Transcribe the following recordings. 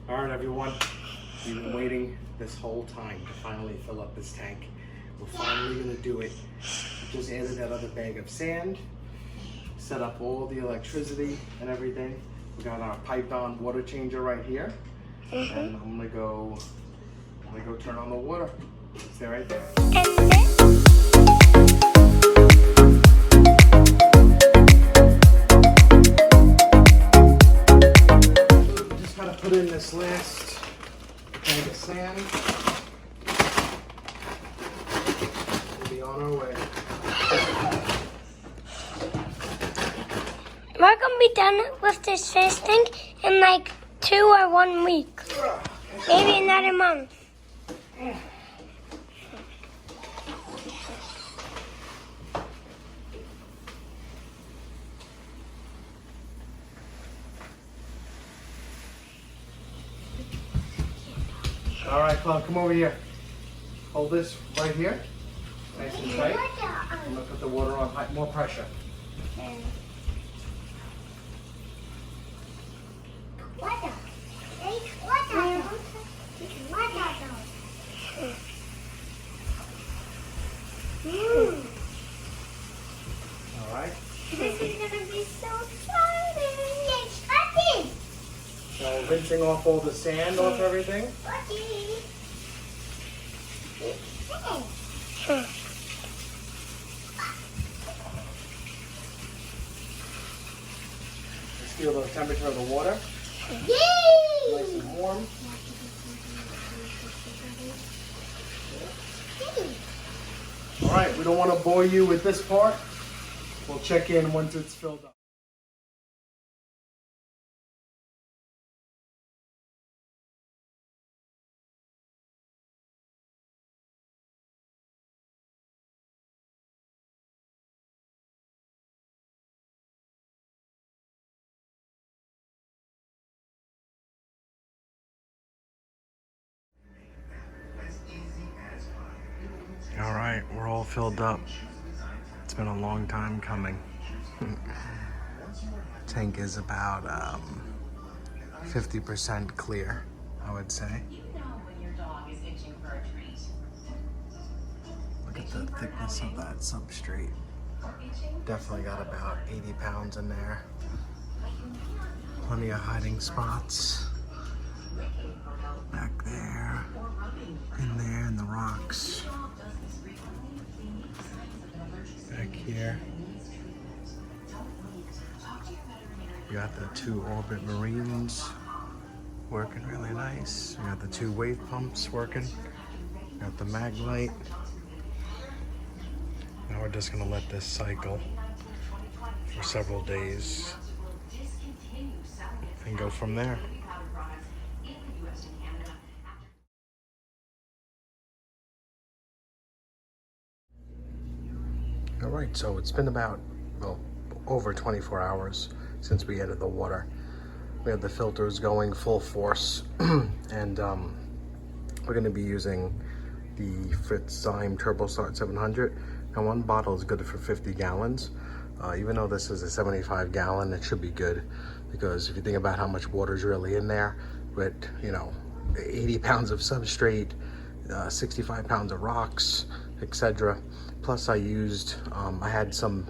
All right, everyone. We've been waiting this whole time to finally fill up this tank. We're finally gonna do it. We just added that other bag of sand, set up all the electricity and everything. We got our piped on water changer right here. And I'm gonna go turn on the water. Stay right there. Just gotta put in this last bag of sand. We'll be on our way. We're gonna be done with this fish tank in like 2 or 1 week. Maybe another month. All right, Cloud, come over here. Hold this right here. Nice and tight. I'm gonna put the water on high, more pressure. All right. This is gonna be so exciting. So rinsing off all the sand off everything. Let's feel the temperature of the water. Yay! Nice and warm. All right, we don't want to bore you with this part. We'll check in once it's filled up. All right, we're all filled up. It's been a long time coming. Tank is about 50% clear, I would say. Look at the thickness of that substrate. Definitely got about 80 pounds in there. Plenty of hiding spots. Back there, in there, in the rocks. Back here. We got the 2 Orbit Marines working really nice. We got the 2 wave pumps working. Got the mag light. Now we're just gonna let this cycle for several days and go from there. All right, so it's been about, well, over 24 hours since we added the water. We had the filters going full force, and we're gonna be using the Fitzzyme TurboStart 700. Now, 1 bottle is good for 50 gallons. Even though this is a 75 gallon, it should be good, because if you think about how much water is really in there, with, you know, 80 pounds of substrate, 65 pounds of rocks, etc. Plus I used, I had some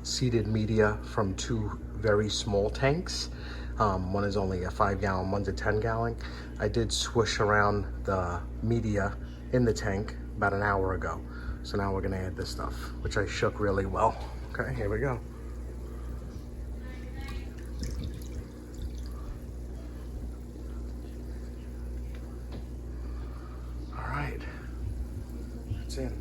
seeded media from 2 very small tanks. One is only a 5 gallon, one's a 10 gallon. I did swish around the media in the tank about an hour ago. So now we're gonna add this stuff, which I shook really well. Okay, here we go. All right, it's in.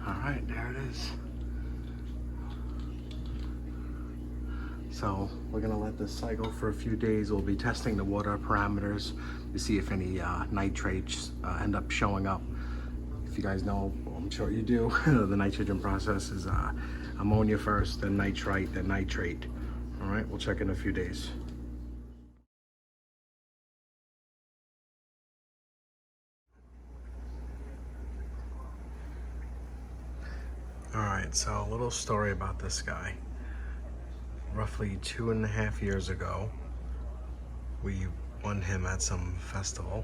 All right, there it is. So we're gonna let this cycle for a few days. We'll be testing the water parameters to see if any nitrates end up showing up. If you guys know, I'm sure you do, the nitrogen process is ammonia first, then nitrite, then nitrate. All right, we'll check in a few days. Alright, so a little story about this guy. Roughly 2.5 years ago, we won him at some festival.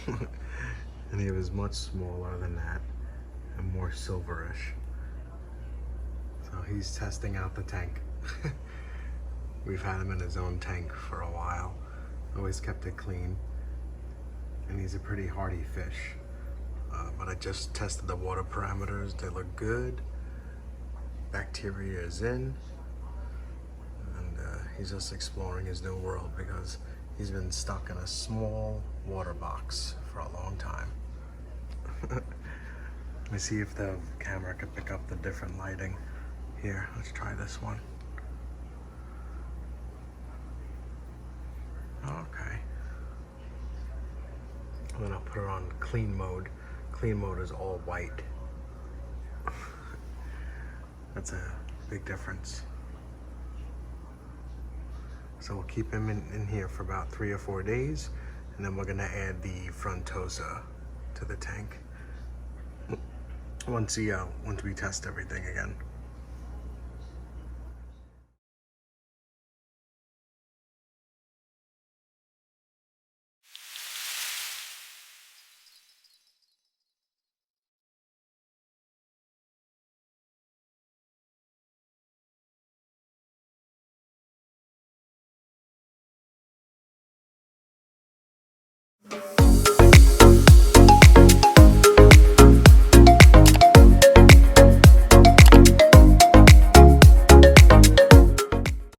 And he was much smaller than that and more silverish. So he's testing out the tank. We've had him in his own tank for a while. Always kept it clean. And he's a pretty hardy fish. But I just tested the water parameters. They look good. Bacteria is in. And he's just exploring his new world because he's been stuck in a small water box for a long time. Let me see if the camera can pick up the different lighting. Here, let's try this one. Okay. And then I'll put her on clean mode. Clean mode is all white. That's a big difference. So we'll keep him in here for about 3 or 4 days, and then we're gonna add the frontosa to the tank once we test everything again.